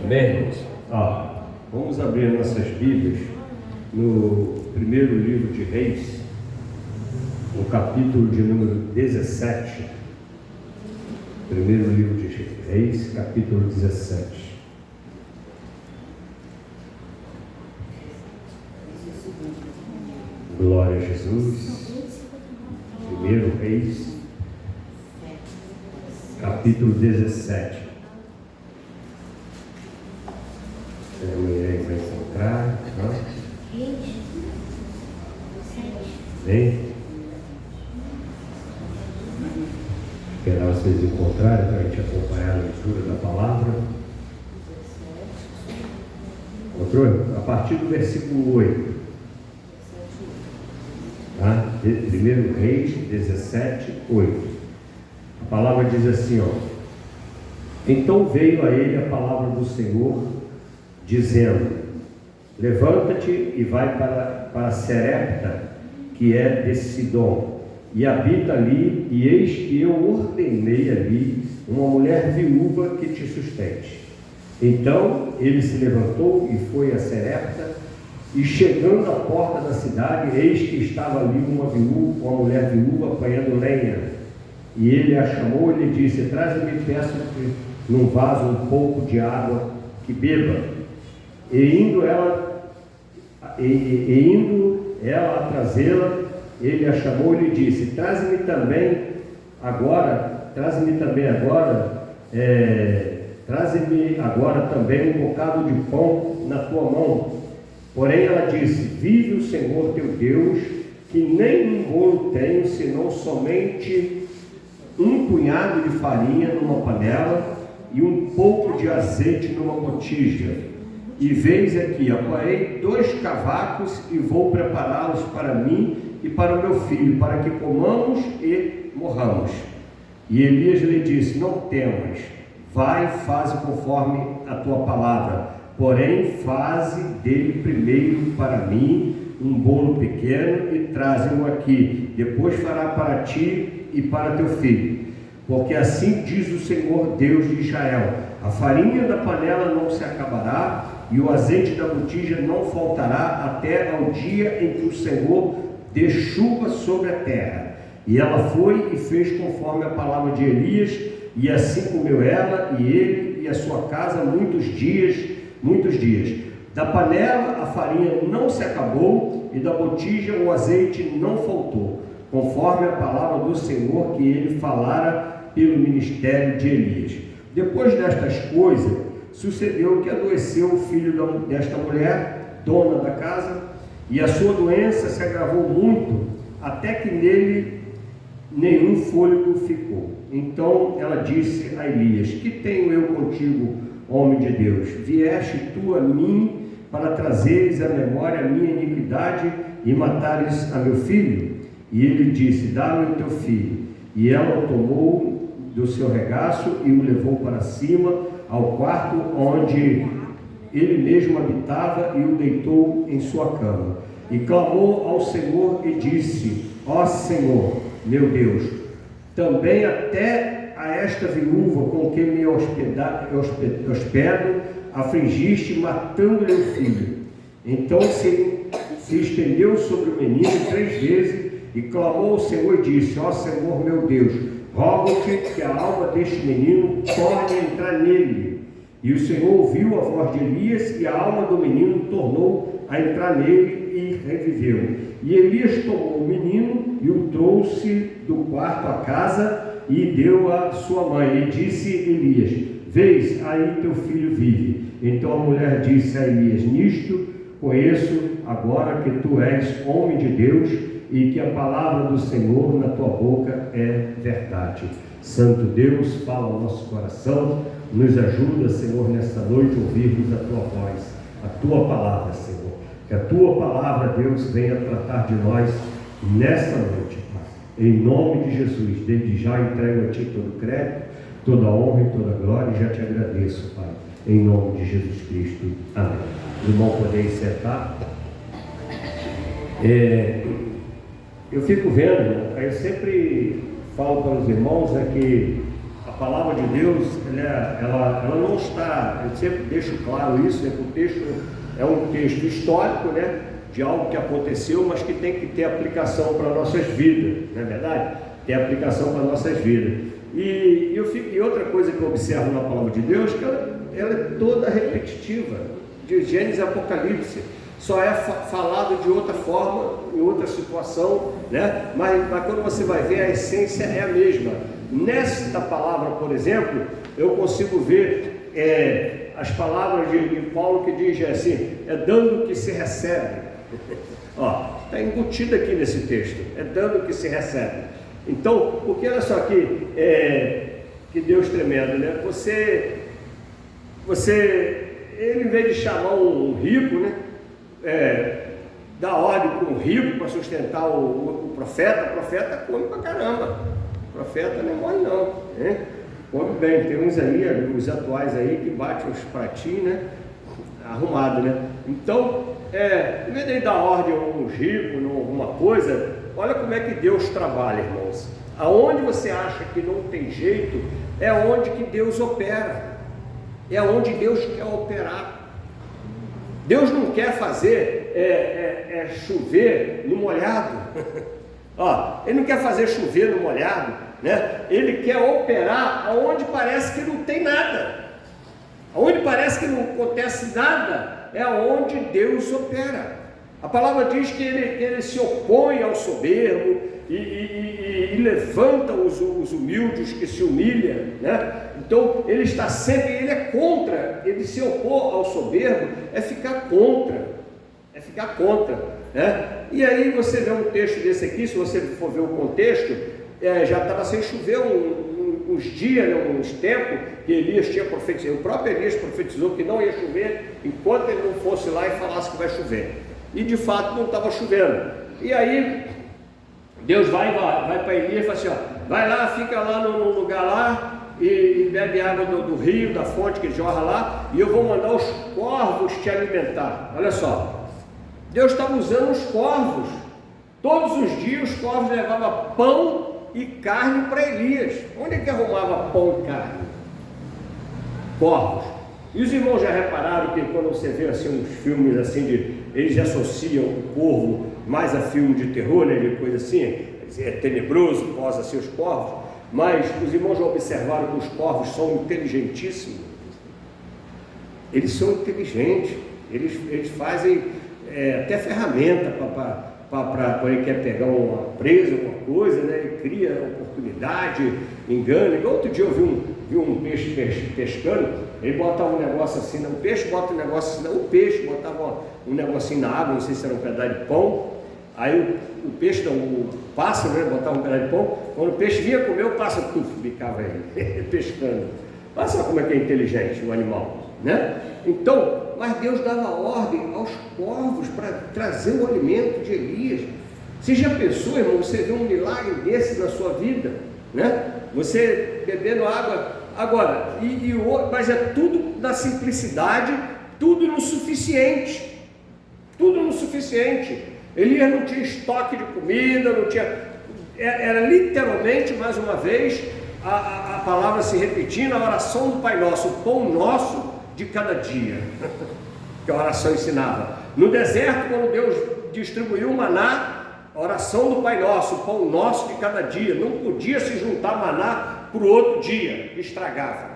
Amém, irmãos? Vamos abrir nossas Bíblias no primeiro livro de Reis, no capítulo de número 17. Primeiro livro de Reis, capítulo 17. Glória a Jesus. Primeiro Reis, capítulo 17. Amanhã vai encontrar, tá? Bem? Esperar vocês encontrarem para a gente acompanhar a leitura da palavra. Encontrou? A partir do versículo 8. Tá? 1 Reis 17, 8. A palavra diz assim, ó. Então veio a ele a palavra do Senhor, dizendo: levanta-te e vai para Serepta, que é de Sidom, e habita ali, e eis que eu ordenei ali uma mulher viúva que te sustente. Então ele se levantou e foi a Serepta, e chegando à porta da cidade, eis que estava ali uma mulher viúva apanhando lenha. E ele a chamou e lhe disse: traze-me, peço-te, num vaso um pouco de água que beba. E indo ela a trazê-la, ele a chamou e lhe disse: traze-me também agora também um bocado de pão na tua mão. Porém ela disse: vive o Senhor teu Deus, que nem um bolo tenho, senão somente um punhado de farinha numa panela e um pouco de azeite numa botija. E veis aqui, apanhei 2 cavacos e vou prepará-los para mim e para o meu filho, para que comamos e morramos. E Elias lhe disse: não temas, vai, faze conforme a tua palavra, porém faze dele primeiro para mim um bolo pequeno e traze-o aqui, depois fará para ti e para teu filho. Porque assim diz o Senhor Deus de Israel: a farinha da panela não se acabará e o azeite da botija não faltará até ao dia em que o Senhor dê chuva sobre a terra. E ela foi e fez conforme a palavra de Elias, e assim comeu ela e ele e a sua casa muitos dias. Da panela a farinha não se acabou, e da botija o azeite não faltou, conforme a palavra do Senhor que ele falara pelo ministério de Elias. Depois destas coisas, sucedeu que adoeceu o filho desta mulher, dona da casa, e a sua doença se agravou muito, até que nele nenhum fôlego ficou. Então ela disse a Elias: que tenho eu contigo, homem de Deus? Vieste tu a mim para trazeres à memória a minha iniquidade e matares a meu filho? E ele disse: dá-me o teu filho. E ela o tomou do seu regaço e o levou para cima ao quarto onde ele mesmo habitava e o deitou em sua cama. E clamou ao Senhor e disse: ó Senhor, meu Deus, também até a esta viúva com quem me hospedo afligiste, matando-lhe o filho. Então se estendeu sobre o menino 3 vezes e clamou ao Senhor e disse: ó Senhor, meu Deus, rogo-te que a alma deste menino torne a entrar nele. E o Senhor ouviu a voz de Elias, e a alma do menino tornou a entrar nele e reviveu. E Elias tomou o menino e o trouxe do quarto à casa e deu à sua mãe. E disse Elias: vês, aí teu filho vive. Então a mulher disse a Elias: nisto conheço agora que tu és homem de Deus, e que a palavra do Senhor na tua boca é verdade. Santo Deus, fala ao nosso coração, nos ajuda, Senhor, nesta noite ouvirmos a tua voz, a tua palavra, Senhor. Que a tua palavra, Deus, venha tratar de nós nesta noite, Pai. Em nome de Jesus, desde já entrego a ti todo o crédito, toda a honra e toda a glória, e já te agradeço, Pai. Em nome de Jesus Cristo. Amém. Irmão, podeis sentar. Eu fico vendo, eu sempre falo para os irmãos que palavra de Deus, ela não está, eu sempre deixo claro isso, né, que o texto é um texto histórico, né, de algo que aconteceu, mas que tem que ter aplicação para nossas vidas, não é verdade? Tem aplicação para nossas vidas. E outra coisa que eu observo na palavra de Deus, que ela é toda repetitiva, de Gênesis a Apocalipse. Só é falado de outra forma, em outra situação, né? Mas quando você vai ver, a essência é a mesma. Nesta palavra, por exemplo, eu consigo ver as palavras de Paulo que diz assim, é dando que se recebe. Ó, está embutido aqui nesse texto, é dando que se recebe. Então, porque olha só que Deus tremendo, né? Ele, em vez de chamar um rico, né? Dá ordem para um rico para sustentar o profeta come pra caramba. O profeta não morre não, né? Come bem. Tem uns aí, os atuais aí, que batem os pratinhos, né? Arrumado, né? Então, em vez de dar ordem a um rico, a alguma coisa, olha como é que Deus trabalha, irmãos. Aonde você acha que não tem jeito, é onde que Deus opera. É onde Deus quer operar. Deus não quer fazer chover no molhado. Ó, Ele não quer fazer chover no molhado, né? Ele quer operar aonde parece que não tem nada. Aonde parece que não acontece nada, é aonde Deus opera. A palavra diz que ele se opõe ao soberbo e levanta os humildes que se humilham, né? Então ele está sempre, ele é contra, ele se opor ao soberbo, é ficar contra, né? E aí você vê um texto desse aqui, se você for ver o contexto, já estava sem chover uns dias, né, uns tempos, que Elias tinha profetizado, o próprio Elias profetizou que não ia chover enquanto ele não fosse lá e falasse que vai chover. E de fato não estava chovendo. E aí Deus vai para Elias e fala assim, ó, vai lá, fica lá no lugar lá e bebe água do rio, da fonte que jorra lá, e eu vou mandar os corvos te alimentar. Olha só, Deus estava usando os corvos. Todos os dias os corvos levavam pão e carne para Elias. Onde é que arrumava pão e carne? Corvos. E os irmãos já repararam que quando você vê assim uns filmes assim eles associam o corvo mais a filme de terror, né, de coisa assim, é tenebroso, posa assim os corvos, mas os irmãos já observaram que os corvos são inteligentíssimos. Eles são inteligentes, eles fazem até ferramenta para ele quer pegar uma presa, alguma coisa, né? Ele cria oportunidade, engana. Igual outro dia eu vi um peixe pescando, ele botava um negócio assim, o peixe bota um negócio assim, o peixe botava um negocinho na água, não sei se era um pedaço de pão, aí o peixe, não, o pássaro, né, botava um pedaço de pão, quando o peixe vinha comer, o pássaro bicava ele, pescando. Olha só como é que é inteligente o animal, né? Então, mas Deus dava ordem aos corvos para trazer o alimento de Elias. Você já pensou, irmão, você vê um milagre desse na sua vida, né? Você bebendo água, agora, mas é tudo na simplicidade, tudo no suficiente, Elias não tinha estoque de comida, não tinha, era literalmente, mais uma vez, a palavra se repetindo, a oração do Pai Nosso, o pão nosso de cada dia, que a oração ensinava. No deserto, quando Deus distribuiu o maná, a oração do Pai Nosso, o pão nosso de cada dia, não podia se juntar maná para o outro dia, estragava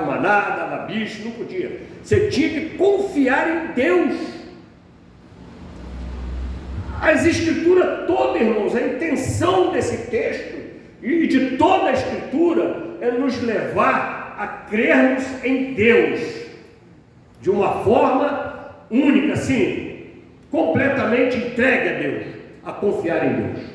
o maná, dava bicho, não podia. Você tinha que confiar em Deus. As escrituras todas, irmãos, a intenção desse texto e de toda a escritura é nos levar a crermos em Deus de uma forma única, assim, completamente entregue a Deus, a confiar em Deus.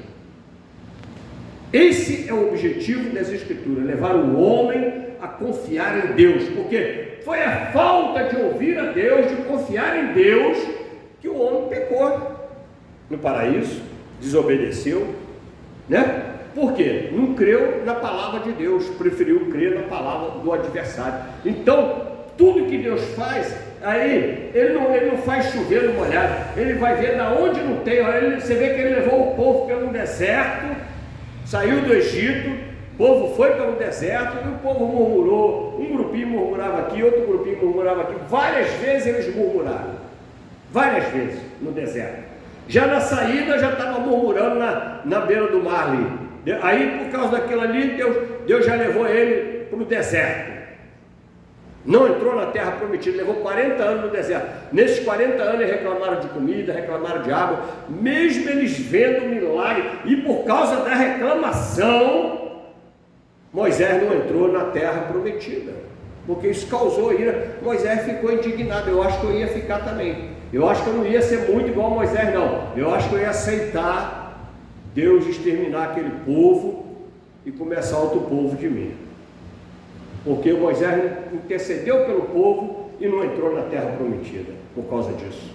Esse é o objetivo das escrituras, levar o homem a confiar em Deus, porque foi a falta de ouvir a Deus, de confiar em Deus, que o homem pecou no paraíso, desobedeceu, né? Por quê? Não creu na palavra de Deus, preferiu crer na palavra do adversário. Então, tudo que Deus faz, aí, ele não faz chover no molhado, ele vai ver da onde não tem. Você vê que ele levou o povo pelo deserto, saiu do Egito, povo foi para o deserto e o povo murmurou. Um grupinho murmurava aqui, outro grupinho murmurava aqui. Várias vezes eles murmuraram. Várias vezes no deserto. Já na saída já estava murmurando na beira do mar ali. Aí por causa daquilo ali, Deus já levou ele para o deserto. Não entrou na terra prometida, levou 40 anos no deserto. Nesses 40 anos eles reclamaram de comida, reclamaram de água, mesmo eles vendo o milagre, e por causa da reclamação, Moisés não entrou na terra prometida, porque isso causou ira. Moisés ficou indignado. Eu acho que eu ia ficar também. Eu acho que eu não ia ser muito igual a Moisés, não. Eu acho que eu ia aceitar Deus exterminar aquele povo e começar outro povo de mim. Porque Moisés intercedeu pelo povo e não entrou na terra prometida por causa disso.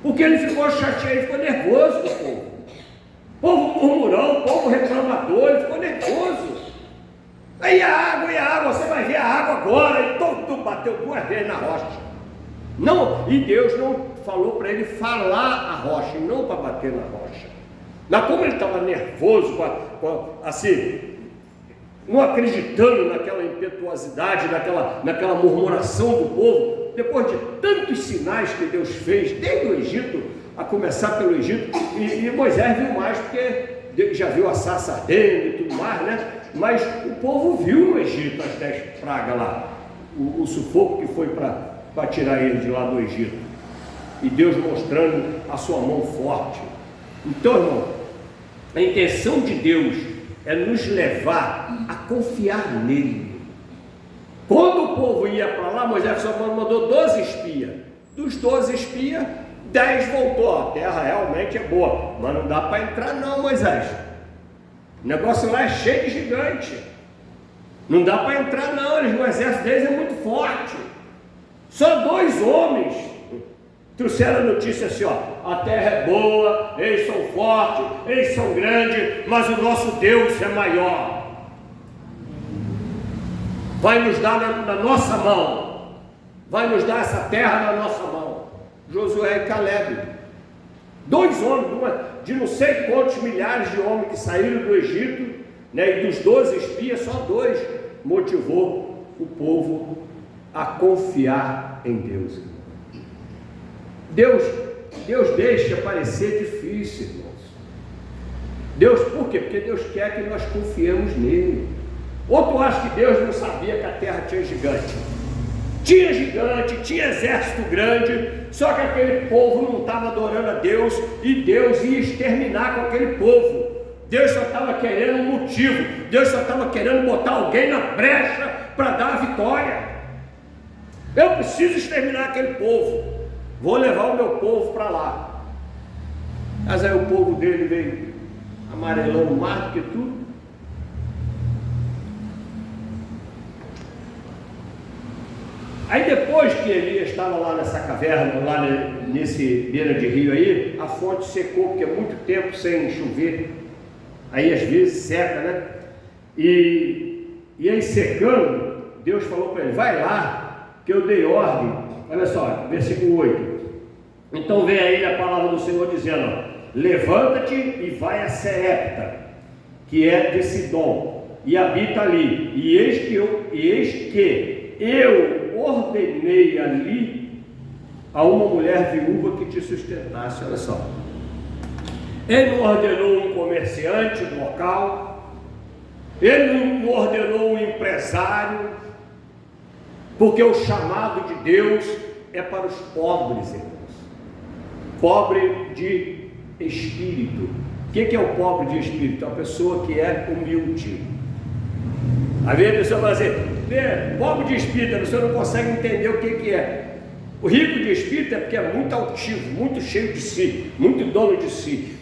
Porque ele ficou chateado, ele ficou nervoso com o povo. O povo murmurão, o povo reclamador, ele ficou nervoso. Aí a água, você vai ver a água agora. E todo bateu 2 vezes na rocha. Não, e Deus não falou para ele falar a rocha, e não para bater na rocha. Mas como ele estava nervoso, assim, não acreditando naquela impetuosidade, naquela murmuração do povo, depois de tantos sinais que Deus fez, desde o Egito, a começar pelo Egito, e Moisés viu mais, porque já viu a sarça ardendo e tudo mais, né? Mas o povo viu no Egito as 10 pragas lá, o sufoco que foi para tirar eles de lá do Egito, e Deus mostrando a sua mão forte. Então, irmão, a intenção de Deus é nos levar a confiar nele. Quando o povo ia para lá, Moisés só mandou 12 espias. Dos 12 espias, 10 voltou. A terra realmente é boa, mas não dá para entrar não, Moisés. O negócio lá é cheio de gigante. Não dá para entrar não, o exército deles é muito forte. Só 2 homens trouxeram a notícia assim, ó: a terra é boa, eles são fortes, eles são grandes, mas o nosso Deus é maior. Vai nos dar na nossa mão, vai nos dar essa terra na nossa mão. Josué e Caleb, 2 homens, de não sei quantos milhares de homens que saíram do Egito, né, e dos 12 espias, só 2 motivou o povo a confiar em Deus. Deus deixa parecer difícil, irmãos. Por quê? Porque Deus quer que nós confiemos nele. Ou tu acha que Deus não sabia que a terra tinha gigante? Tinha gigante, tinha exército grande, só que aquele povo não estava adorando a Deus, e Deus ia exterminar com aquele povo. Deus só estava querendo um motivo, Deus só estava querendo botar alguém na brecha para dar a vitória. Eu preciso exterminar aquele povo, vou levar o meu povo para lá. Mas aí o povo dele veio amarelando mais do que tudo. Aí depois que Elias estava lá nessa caverna, lá nesse beira de rio aí, a fonte secou, porque é muito tempo sem chover. Aí às vezes seca, né? E aí secando, Deus falou para ele: vai lá, que eu dei ordem. Olha só, versículo 8. Então vem a ele a palavra do Senhor dizendo: levanta-te e vai a Serepta, que é de Sidom, e habita ali. E eis que eu ordenei ali a uma mulher viúva que te sustentasse. Olha só, ele não ordenou um comerciante local, ele não ordenou um empresário, porque o chamado de Deus é para os pobres, irmãos. Pobre de espírito. O que é o pobre de espírito? É uma pessoa que é humilde. Às vezes a pessoa vai dizer: pobre de espírito, a pessoa não consegue entender o que é. O rico de espírito é porque é muito altivo, muito cheio de si, muito dono de si,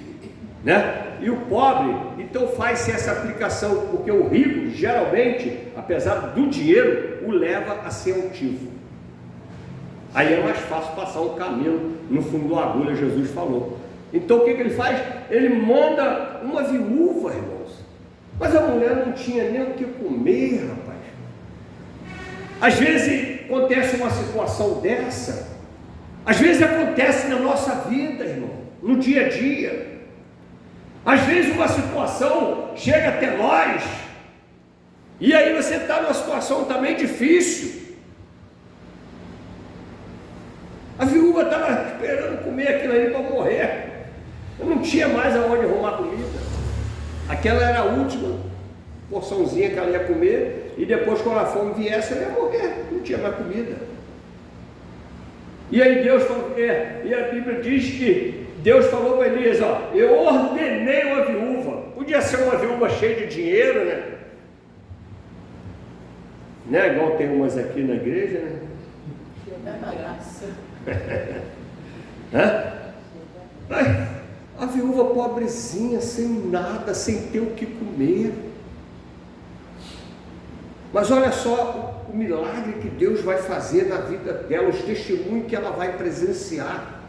né? E o pobre, então faz-se essa aplicação, porque o rico geralmente, apesar do dinheiro, o leva a ser altivo. Aí é mais fácil passar um caminho no fundo da agulha, Jesus falou. Então o que ele faz? Ele manda uma viúva, irmãos. Mas a mulher não tinha nem o que comer, rapaz. Às vezes acontece uma situação dessa. Às vezes acontece na nossa vida, irmão, no dia a dia. Às vezes uma situação chega até nós E aí você está numa situação também difícil. A viúva estava esperando comer aquilo ali para morrer. Eu não tinha mais aonde arrumar comida. Aquela era a última porçãozinha que ela ia comer, e depois, quando a fome viesse, ela ia morrer. Não tinha mais comida. E aí Deus falou, e a Bíblia diz que Deus falou para Elias, ó, eu ordenei uma viúva. Podia ser uma viúva cheia de dinheiro, né? Igual tem umas aqui na igreja, né? Mas a viúva pobrezinha, sem nada, sem ter o que comer. Mas olha só o milagre que Deus vai fazer na vida dela, os testemunhos que ela vai presenciar,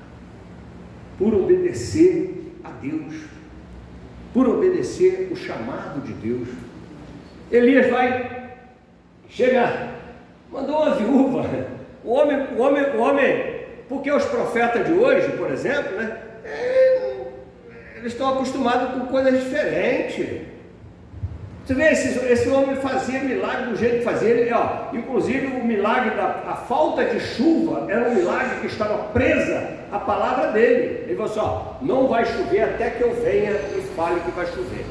por obedecer a Deus, por obedecer o chamado de Deus. Elias vai chegar, mandou uma viúva, o homem, porque os profetas de hoje, por exemplo, né, eles estão acostumados com coisas diferentes. Você vê, esse homem fazia milagre do jeito que fazia, inclusive o milagre a falta de chuva era um milagre que estava presa à palavra dele. Ele falou assim, não vai chover até que eu venha e fale que vai chover.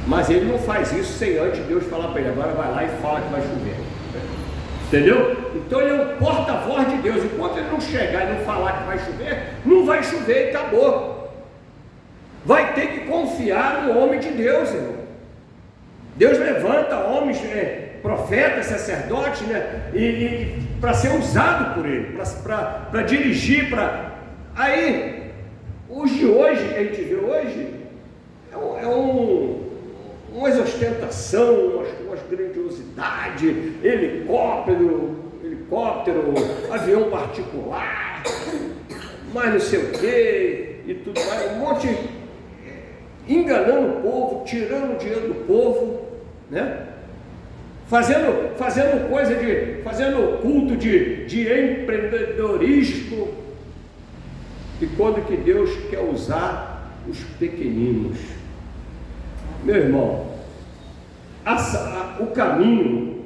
Mas ele não faz isso sem antes Deus falar para ele, agora vai lá e fala que vai chover. Entendeu? Então ele é um porta-voz de Deus. Enquanto ele não chegar e não falar que vai chover, não vai chover e acabou. Vai ter que confiar no homem de Deus, irmão. Deus levanta homens, profetas, sacerdotes, né, e para ser usado por ele, para dirigir, Aí, os de hoje, que a gente vê hoje, umas ostentação, umas grandiosidades, helicóptero, avião particular, mas não sei o que, e tudo mais, um monte, enganando o povo, tirando o dinheiro do povo, né? Fazendo culto de empreendedorismo. E quando que Deus quer usar os pequeninos, meu irmão, o caminho,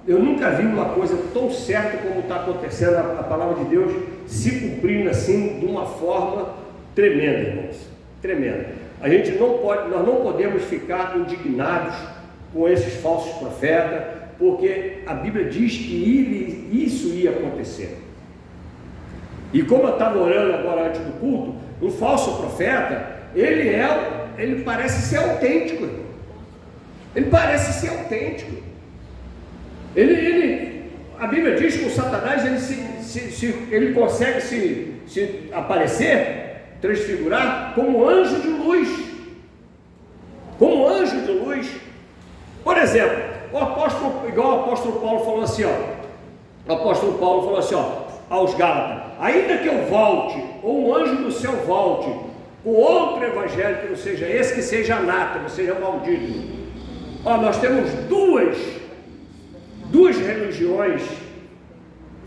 eu nunca vi uma coisa tão certa como está acontecendo, a palavra de Deus se cumprindo assim de uma forma tremenda, irmãos, tremenda. Nós não podemos ficar indignados com esses falsos profetas, porque a Bíblia diz que isso ia acontecer. E como eu estava orando agora antes do culto, um falso profeta, ele parece ser autêntico, irmão. Ele parece ser autêntico. A Bíblia diz que o Satanás ele consegue se aparecer, transfigurar como anjo de luz. Como anjo de luz. Por exemplo, o apóstolo Paulo falou assim, aos Gálatas, ainda que eu volte, ou um anjo do céu volte, com outro evangelho que não seja esse, que seja anátema, seja maldito. Nós temos duas religiões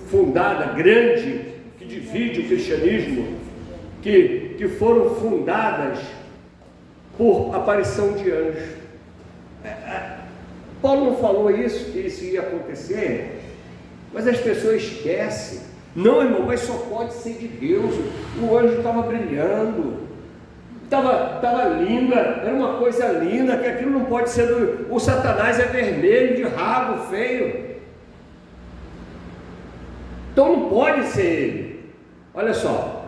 fundadas, grandes, que dividem o cristianismo, que foram fundadas por aparição de anjos. Paulo não falou isso, que isso ia acontecer, mas as pessoas esquecem. Não, irmão, mas só pode ser de Deus. O anjo estava brilhando, estava linda, era uma coisa linda, que aquilo não pode ser o Satanás é vermelho, de rabo, feio. Então não pode ser ele. Olha só,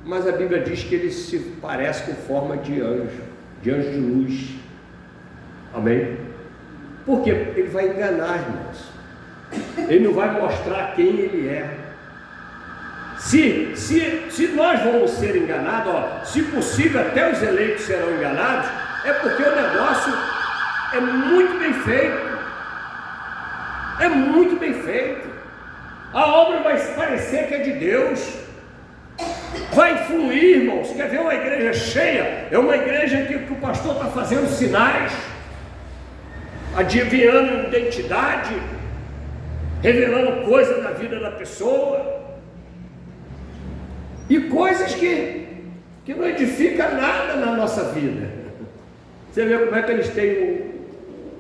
mas a Bíblia diz que ele se parece com forma de anjo de luz. Amém? Porque ele vai enganar, irmãos. Ele não vai mostrar quem ele é. Se nós vamos ser enganados, se possível até os eleitos serão enganados, é porque o negócio é muito bem feito. É muito bem feito. A obra vai parecer que é de Deus. Vai fluir, irmãos. Quer ver uma igreja cheia? É uma igreja que o pastor está fazendo sinais, adivinhando identidade, revelando coisas da vida da pessoa, e coisas que não edificam nada na nossa vida. Você vê como é que eles têm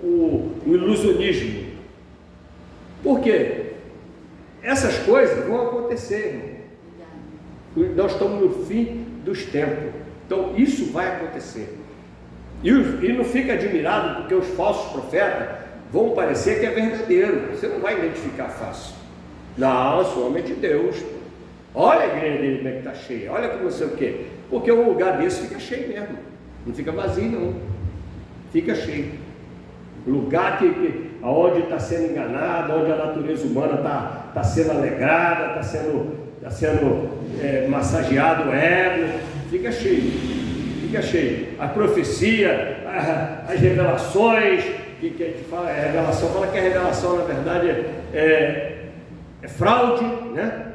o ilusionismo. Por quê? Essas coisas vão acontecer, irmão. Nós estamos no fim dos tempos. Então isso vai acontecer. E não fica admirado porque os falsos profetas vão parecer que é verdadeiro. Você não vai identificar fácil. Não, sou homem de Deus. Olha a igreja dele como é que está cheia. Olha como não sei o quê. Porque um lugar desse fica cheio mesmo. Não fica vazio não. Fica cheio. Lugar onde está sendo enganado, onde a natureza humana está sendo alegrada, está sendo massageado o ego, fica cheio, fica cheio. A profecia, as revelações, que a gente fala, fala que a revelação na verdade é fraude, né?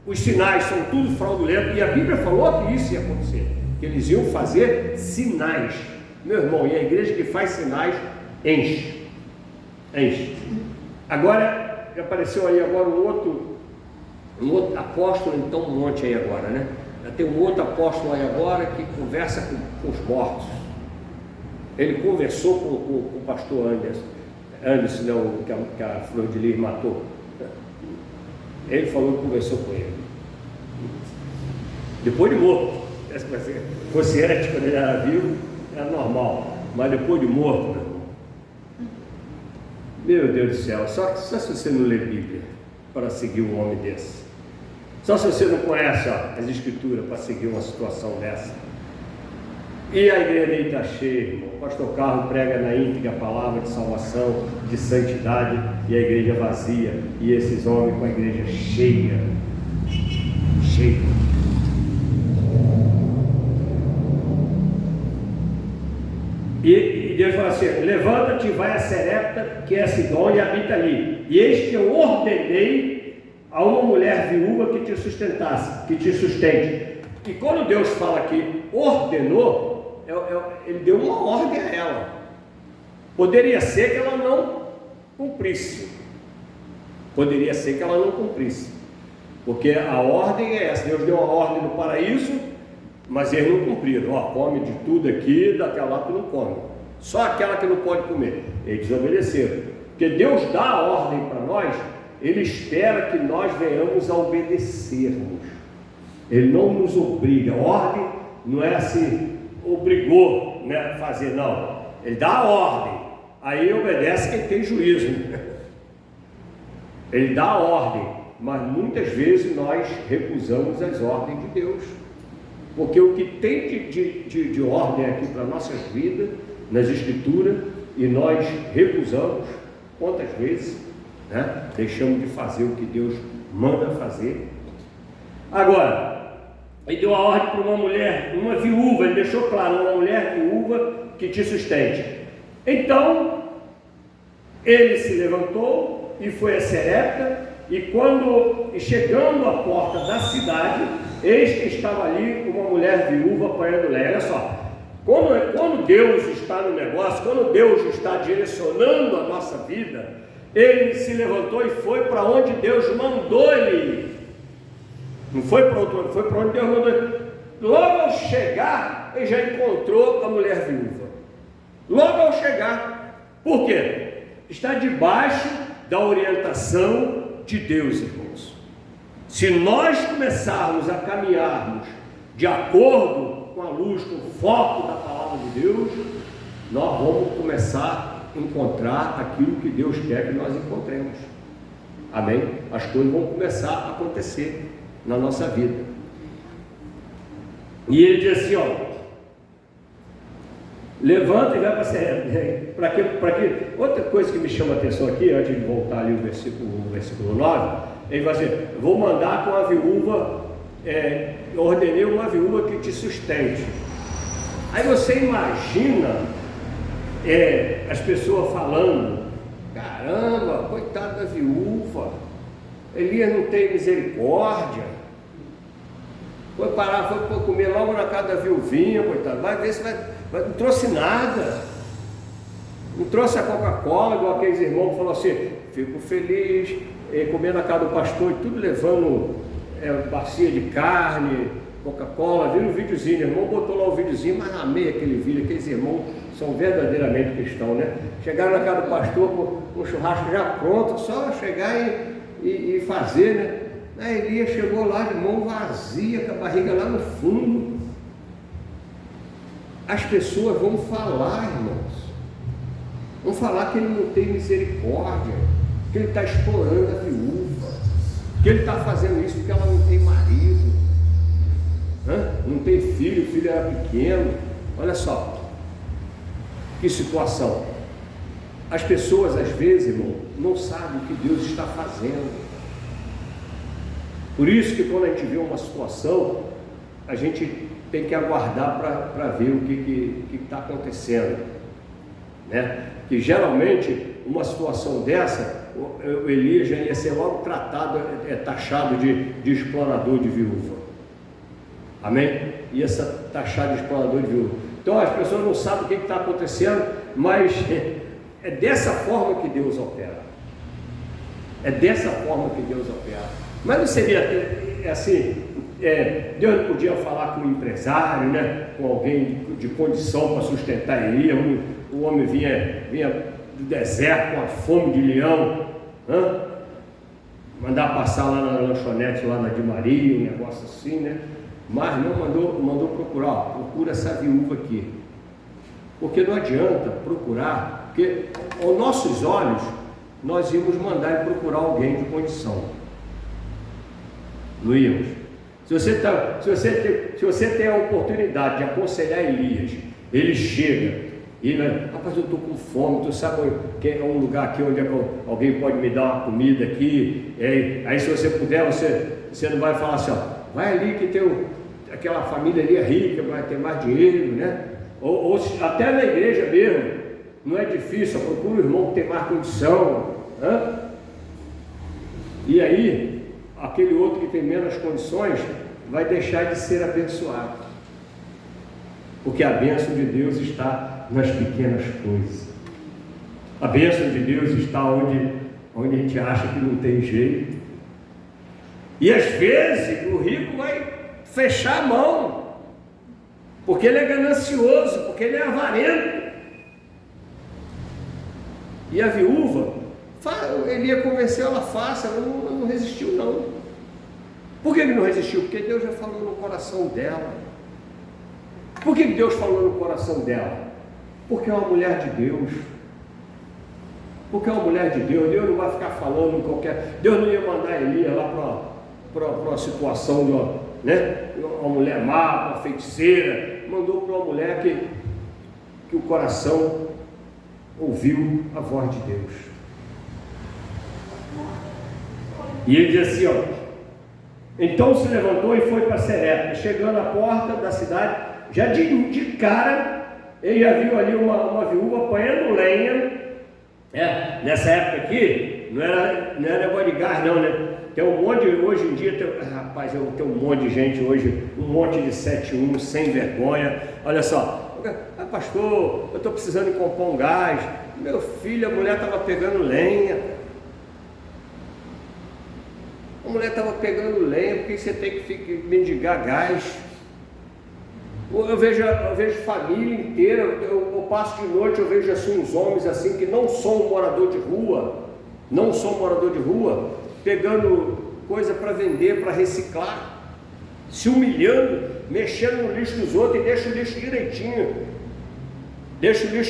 Os sinais são tudo fraudulentos, e a Bíblia falou que isso ia acontecer, que eles iam fazer sinais. Meu irmão, e a igreja que faz sinais enche. Agora, apareceu aí agora um outro apóstolo, então um monte aí agora, né? Tem um outro apóstolo aí agora que conversa com os mortos. Ele conversou com o pastor Anderson, não, que a Flor de Lis matou. Ele falou que conversou com ele. Depois de morto. Se fosse antes, quando ele era vivo, era normal. Mas depois de morto, meu Deus do céu, só se você não lê Bíblia para seguir um homem desse. Só se você não conhece as escrituras para seguir uma situação dessa. E a igreja dele está cheia, irmão. O pastor Carlos prega na íntegra a palavra de salvação, de santidade, e a igreja vazia. E esses homens com a igreja cheia. E Deus fala assim: levanta-te e vai a Serepta, que é Sidom, e habita ali. E eis que eu ordenei a uma mulher viúva que te sustentasse, que te sustente. E quando Deus fala que ordenou, Ele deu uma ordem a ela. Poderia ser que ela não cumprisse. Porque a ordem é essa. Deus deu uma ordem no paraíso, mas eles não cumpriram. Come de tudo aqui, daquela lá tu não come. Só aquela que não pode comer. Eles desobedeceram. Porque Deus dá a ordem para nós, Ele espera que nós venhamos a obedecermos. Ele não nos obriga. A ordem não é assim, obrigou, né, a fazer, não. Ele dá a ordem. Aí obedece quem tem juízo. Ele dá a ordem. Mas muitas vezes nós recusamos as ordens de Deus. Porque o que tem de ordem aqui para nossas vidas, nas escrituras, e nós recusamos, quantas vezes, né? Deixamos de fazer o que Deus manda fazer. Agora, ele deu a ordem para uma mulher, uma viúva, ele deixou claro, uma mulher viúva que te sustente. Então, ele se levantou e foi a Serepta, e chegando à porta da cidade, eis que estava ali uma mulher viúva apanhando lenha. Olha só, quando Deus está no negócio, quando Deus está direcionando a nossa vida, ele se levantou e foi para onde Deus mandou ele ir. Não foi para outro lado, foi para onde Deus mandou ele. Logo ao chegar, ele já encontrou a mulher viúva. Logo ao chegar. Por quê? Está debaixo da orientação de Deus, irmãos. Se nós começarmos a caminharmos de acordo com a luz, com o foco da palavra de Deus, nós vamos começar a encontrar aquilo que Deus quer que nós encontremos. Amém? As coisas vão começar a acontecer na nossa vida. E ele diz assim, levanta e vai para Serepta. Para quê? Outra coisa que me chama a atenção aqui, antes de voltar ali o versículo 9, ele vai dizer: vou mandar com a viúva, eu ordenei uma viúva que te sustente. Aí você imagina as pessoas falando: caramba, coitada da viúva, Elias não tem misericórdia, foi comer logo na casa da viuvinha, coitado, vai ver se não trouxe nada, não trouxe a Coca-Cola, igual aqueles irmãos que falaram assim: fico feliz, comendo na casa do pastor e tudo levando bacia de carne, Coca-Cola. Viram o videozinho, o irmão botou lá o videozinho, mas amei aquele vídeo, aqueles irmãos são verdadeiramente cristãos, né? Chegaram na casa do pastor com um churrasco já pronto, só chegar e fazer, né? Aí Elias chegou lá de mão vazia, com a barriga lá no fundo. As pessoas vão falar, irmãos, vão falar que ele não tem misericórdia, que ele está explorando a viúva, que ele está fazendo isso porque ela não tem marido, não tem filho, o filho era pequeno. Olha só, que situação. As pessoas às vezes, irmão, não sabem o que Deus está fazendo. Por isso que quando a gente vê uma situação, a gente tem que aguardar para ver o que está acontecendo, né? Que geralmente uma situação dessa, o Elias já ia ser logo tratado, taxado de explorador de viúva. Amém? Ia ser taxado de explorador de viúva. Então as pessoas não sabem o que está acontecendo, mas é dessa forma que Deus opera. É dessa forma que Deus opera. Mas não seria assim, Deus não podia falar com um empresário, né? Com alguém de condição para sustentar Elias. O homem vinha do deserto com a fome de leão, mandar passar lá na lanchonete, lá na de Maria, um negócio assim, né? Mas não mandou procurar, procura essa viúva aqui, porque não adianta procurar, porque aos nossos olhos nós íamos mandar ele procurar alguém de condição, não íamos. Se você tem a oportunidade de aconselhar Elias, ele chega e rapaz, eu estou com fome, tu sabe que é um lugar aqui onde alguém pode me dar uma comida aqui, aí se você puder, você não vai falar assim, ó, vai ali que tem aquela família ali é rica, vai ter mais dinheiro, né? Ou até na igreja mesmo, não é difícil, procura o irmão que tem mais condição, e aí, aquele outro que tem menos condições, vai deixar de ser abençoado, porque a bênção de Deus está nas pequenas coisas. A bênção de Deus está onde a gente acha que não tem jeito. E às vezes o rico vai fechar a mão, porque ele é ganancioso, porque ele é avarento. E a viúva, ele ia convencer ela fácil, ela não resistiu não. Por que ele não resistiu? Porque Deus já falou no coração dela. Por que Deus falou no coração dela? Porque é uma mulher de Deus. Porque é uma mulher de Deus. Deus não vai ficar falando em qualquer... Deus não ia mandar Elias lá para uma situação de uma mulher má, uma feiticeira. Mandou para uma mulher que o coração ouviu a voz de Deus. E ele diz assim, ó, então se levantou e foi para Serepta. Chegando à porta da cidade, já de cara, ele já viu ali uma viúva apanhando lenha. Nessa época aqui, não era negócio de gás não, né? Tem um monte, hoje em dia, tem um monte de gente hoje, um monte de 7-1, sem vergonha. Olha só, pastor, eu estou precisando de comprar um gás. Meu filho, a mulher estava pegando lenha. A mulher estava pegando lenha, porque você tem que mendigar gás. Eu vejo família inteira, eu passo de noite, eu vejo assim uns homens assim que não são morador de rua, pegando coisa para vender, para reciclar, se humilhando, mexendo no lixo dos outros e deixa o lixo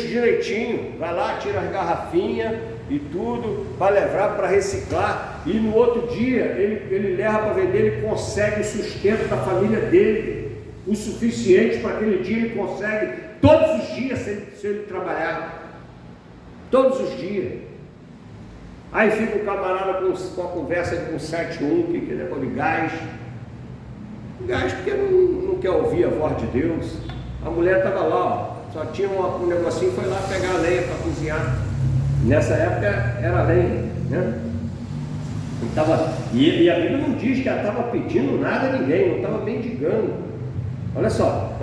direitinho, vai lá, tira as garrafinhas e tudo, para levar para reciclar, e no outro dia ele leva para vender, ele consegue o sustento da família dele, o suficiente para aquele dia, ele consegue todos os dias se ele trabalhar, todos os dias. Aí fica o camarada com a conversa com 7-1, que é negócio de gás porque não quer ouvir a voz de Deus. A mulher estava lá, só tinha um negocinho, foi lá pegar a lenha para cozinhar. Nessa época era lenha, né? E a Bíblia não diz que ela estava pedindo nada a ninguém, não estava mendigando. Olha só,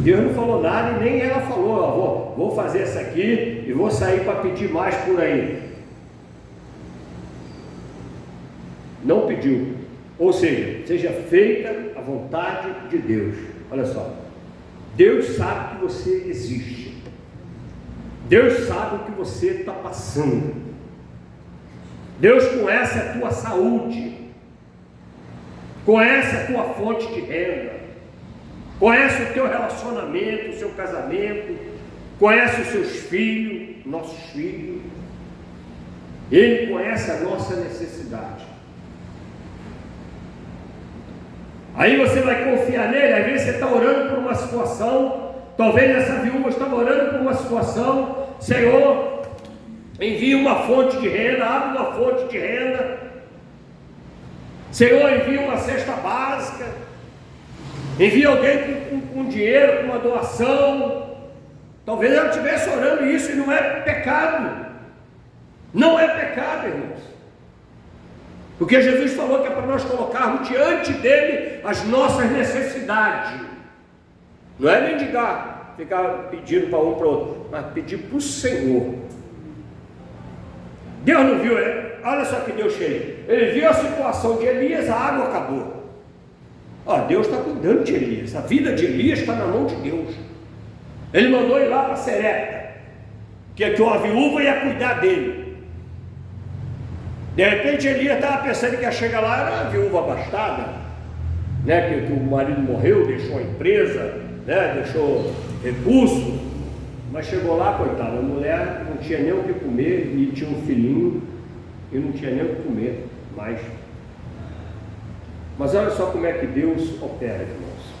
Deus não falou nada e nem ela falou, ó, vou fazer essa aqui e vou sair para pedir mais por aí. Não pediu, ou seja feita a vontade de Deus. Olha só, Deus sabe que você existe, Deus sabe o que você está passando. Deus conhece a tua saúde, conhece a tua fonte de renda, conhece o teu relacionamento, o seu casamento, conhece os seus filhos, nossos filhos. Ele conhece a nossa necessidade. Aí você vai confiar nele. Às vezes você está orando por uma situação, talvez essa viúva estava orando por uma situação. Senhor, envia uma fonte de renda, abre uma fonte de renda. Senhor, envia uma cesta básica, envia alguém com dinheiro, com uma doação. Talvez ela estivesse orando isso e não é pecado. Não é pecado, irmãos. Porque Jesus falou que é para nós colocarmos diante dele as nossas necessidades. Não é mendigar, ficar pedindo para um para o outro, mas pedir para o Senhor. Deus não viu, olha só que Deus fez. Ele viu a situação de Elias, a água acabou. Deus está cuidando de Elias. A vida de Elias está na mão de Deus. Ele mandou ir lá para Serepta, que a viúva ia cuidar dele. De repente Elias estava pensando que ia chegar lá, era uma viúva abastada, né? Que o marido morreu, deixou a empresa, né? Deixou recurso, mas chegou lá, coitada, a mulher não tinha nem o que comer, e tinha um filhinho, e não tinha nem o que comer mais. Mas olha só como é que Deus opera, irmãos.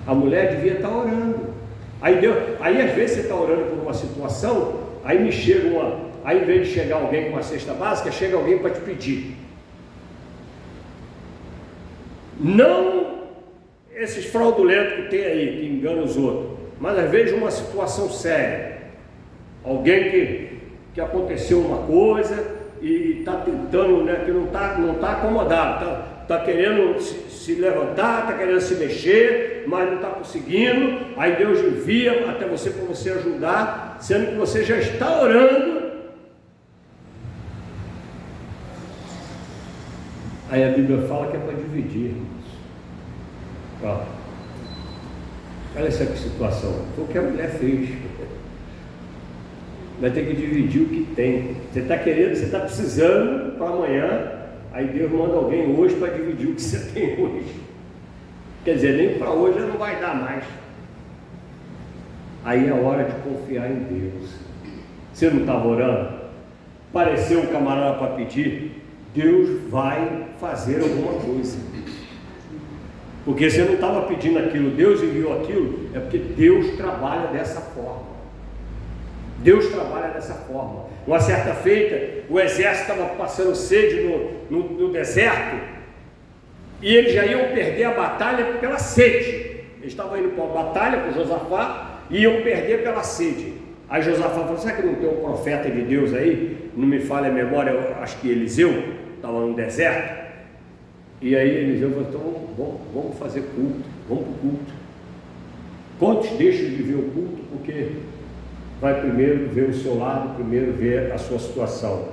A mulher devia estar orando. Aí às vezes você está orando por uma situação, aí me chega aí em vez de chegar alguém com uma cesta básica, chega alguém para te pedir. Não esses fraudulentos que tem aí, que enganam os outros, mas às vezes uma situação séria. Alguém que aconteceu uma coisa e está tentando, né, que não está acomodado, está querendo se levantar, está querendo se mexer, mas não está conseguindo. Aí Deus envia até você para você ajudar, sendo que você já está orando. Aí a Bíblia fala que é para dividir, irmãos. Olha essa situação. Foi o que a mulher fez. Vai ter que dividir o que tem. Você está querendo, você está precisando para amanhã. Aí Deus manda alguém hoje para dividir o que você tem hoje. Quer dizer, nem para hoje não vai dar mais. Aí é hora de confiar em Deus. Você não estava orando? Apareceu um camarada para pedir. Deus vai fazer alguma coisa. Porque você não estava pedindo aquilo, Deus enviou aquilo, é porque Deus trabalha dessa forma. Deus trabalha dessa forma. Uma certa feita, o exército estava passando sede no deserto, e eles já iam perder a batalha pela sede. Eles estavam indo para a batalha com Josafá e iam perder pela sede. Aí Josafá falou: será que não tem um profeta de Deus aí? Não me falha a memória, eu acho que Eliseu estava no deserto. E aí Eliseu falou: então vamos fazer culto, vamos para o culto. Quantos deixam de ver o culto porque vai primeiro ver o seu lado, primeiro ver a sua situação?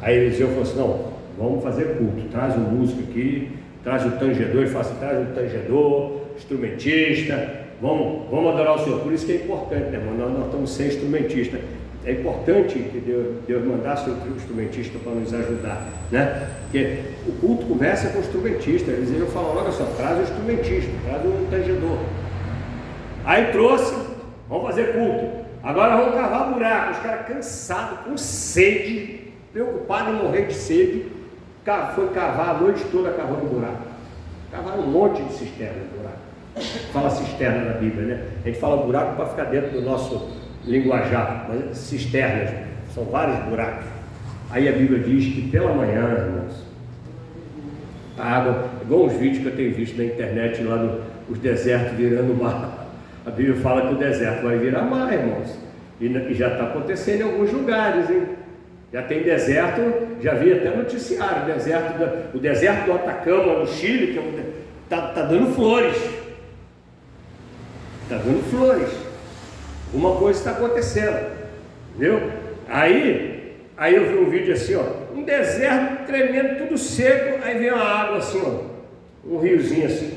Aí Eliseu falou assim: não, vamos fazer culto, traz um músico aqui, traz o tangedor, traz o tangedor, instrumentista, vamos adorar o Senhor. Por isso que é importante, né, irmão? Nós estamos sem instrumentista. É importante que Deus mandasse outro instrumentista para nos ajudar, né? Porque o culto conversa com o instrumentista. Eles iam falar: olha só, traz o instrumentista, traz o tangedor. Aí trouxe, vamos fazer culto. Agora vamos cavar buraco. Os caras cansados, com sede, preocupados em morrer de sede, foi cavar a noite toda cavando buraco. Cavaram um monte de cisterna de buraco. Fala cisterna na Bíblia, né? A gente fala buraco para ficar dentro do nosso linguajar, mas cisternas, são vários buracos. Aí a Bíblia diz que pela manhã, irmãos, a água, igual os vídeos que eu tenho visto na internet lá nos desertos virando mar. A Bíblia fala que o deserto vai virar mar, irmãos, e já está acontecendo em alguns lugares, hein? Já tem deserto, já vi até noticiário, o deserto do Atacama, no Chile, que está dando flores. Está dando flores. Uma coisa está acontecendo, entendeu? Aí eu vi um vídeo assim, ó, um deserto tremendo, tudo seco, aí vem uma água assim, ó, um riozinho assim,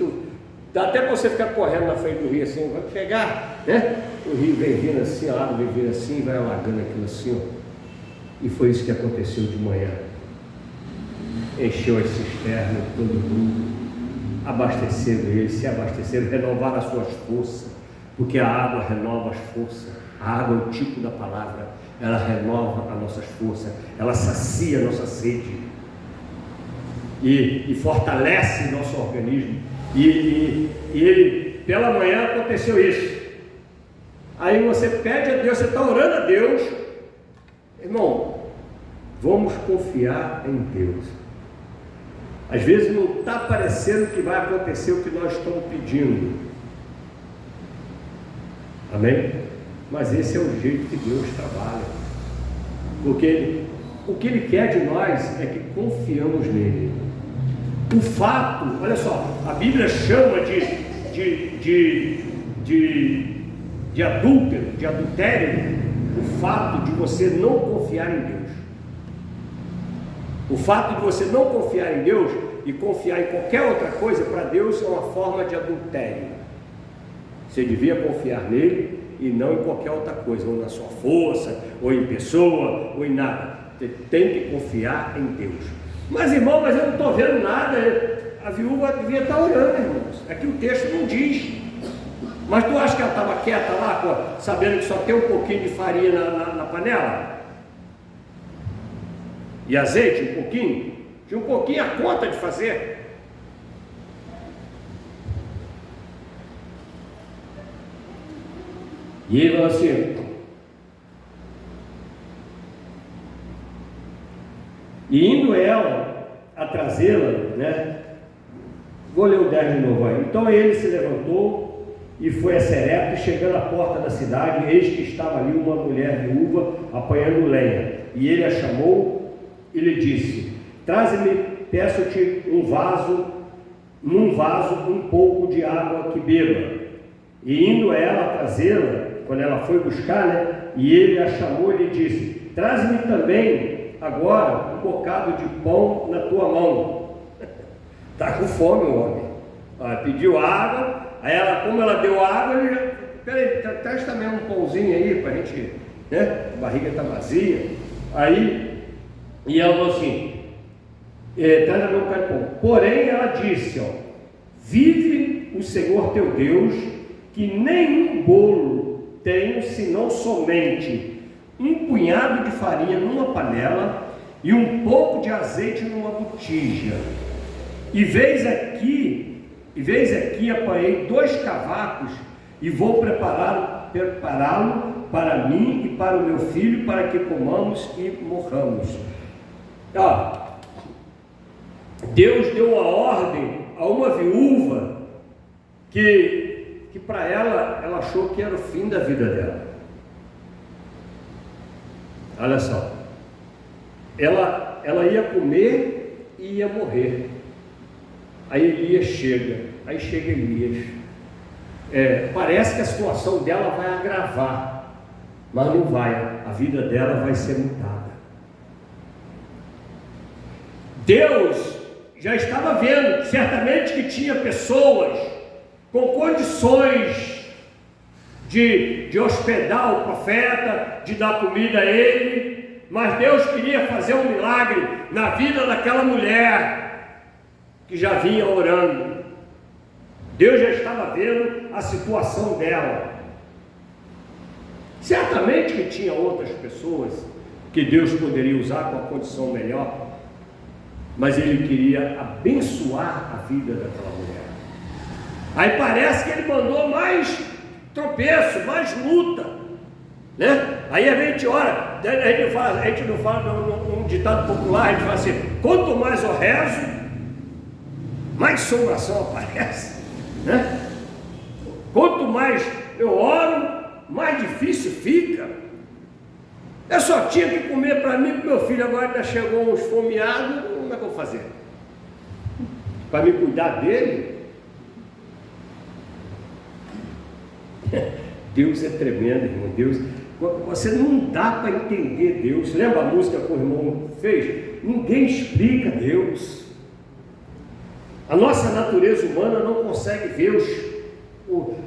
Dá até para você ficar correndo na frente do rio assim, vai pegar, né? O rio vem vindo assim, a água vem vindo assim, vai alagando aquilo assim, ó. E foi isso que aconteceu de manhã. Encheu as cisternas, todo mundo, abasteceram eles, se abasteceram, renovaram as suas forças, porque a água renova as forças. A água é o tipo da palavra, ela renova as nossas forças, ela sacia a nossa sede e fortalece nosso organismo. E ele, pela manhã aconteceu isso. Aí você pede a Deus, você está orando a Deus, irmão, vamos confiar em Deus. Às vezes não está parecendo que vai acontecer o que nós estamos pedindo, amém? Mas esse é o jeito que Deus trabalha, porque o que Ele quer de nós é que confiamos nele. O fato, olha só, a Bíblia chama de adúltero, de adultério, o fato de você não confiar em Deus. O fato de você não confiar em Deus e confiar em qualquer outra coisa, para Deus é uma forma de adultério. Você devia confiar nele e não em qualquer outra coisa, ou na sua força, ou em pessoa, ou em nada. Você tem que confiar em Deus. Mas irmão, mas eu não estou vendo nada. A viúva devia estar orando, irmãos. Aqui o texto não diz. Mas tu acha que ela estava quieta lá, sabendo que só tem um pouquinho de farinha na panela? E azeite, um pouquinho? Tinha um pouquinho a conta de fazer. E ele falou assim, e indo ela a trazê-la, né? Vou ler o 10 de novo aí. Então ele se levantou e foi a Serepta, e chegando à porta da cidade, eis que estava ali uma mulher viúva apanhando lenha. E ele a chamou e lhe disse, traze-me, peço-te num vaso um pouco de água que beba. E indo ela a trazê-la, quando ela foi buscar, né? E ele a chamou e lhe disse, traze-me também agora um bocado de pão na tua mão. Está com fome o homem. Ela pediu água, aí ela, como ela deu água, ele já, peraí, traz também um pãozinho aí para a gente, né? A barriga está vazia. Aí, e ela falou assim, traz-me um bocado de pão. Porém ela disse, ó, vive o Senhor teu Deus, que nenhum bolo tenho, senão somente um punhado de farinha numa panela e um pouco de azeite numa botija. E veis aqui apanhei 2 cavacos e vou prepará-lo para mim e para o meu filho, para que comamos e morramos. Deus deu uma ordem a uma viúva que para ela achou que era o fim da vida dela. Olha só, ela ia comer e ia morrer. Aí Elias chega, Elias. Parece que a situação dela vai agravar, mas não vai, a vida dela vai ser mudada. Deus já estava vendo, certamente que tinha pessoas com condições de hospedar o profeta, de dar comida a ele, mas Deus queria fazer um milagre na vida daquela mulher que já vinha orando. Deus já estava vendo a situação dela. Certamente que tinha outras pessoas que Deus poderia usar com a condição melhor, mas Ele queria abençoar a vida daquela mulher. Aí parece que Ele mandou mais tropeço, mais luta, né? Aí a gente ora, a gente não fala num ditado popular, a gente fala assim, quanto mais eu rezo, mais assombração aparece, né? Quanto mais eu oro, mais difícil fica. Eu só tinha que comer para mim e para o meu filho, agora ainda chegou uns esfomeado, como é que eu vou fazer? Para me cuidar dele? Deus é tremendo, irmão. Deus, você não dá para entender Deus. Lembra a música que o irmão fez? Ninguém explica Deus. A nossa natureza humana não consegue ver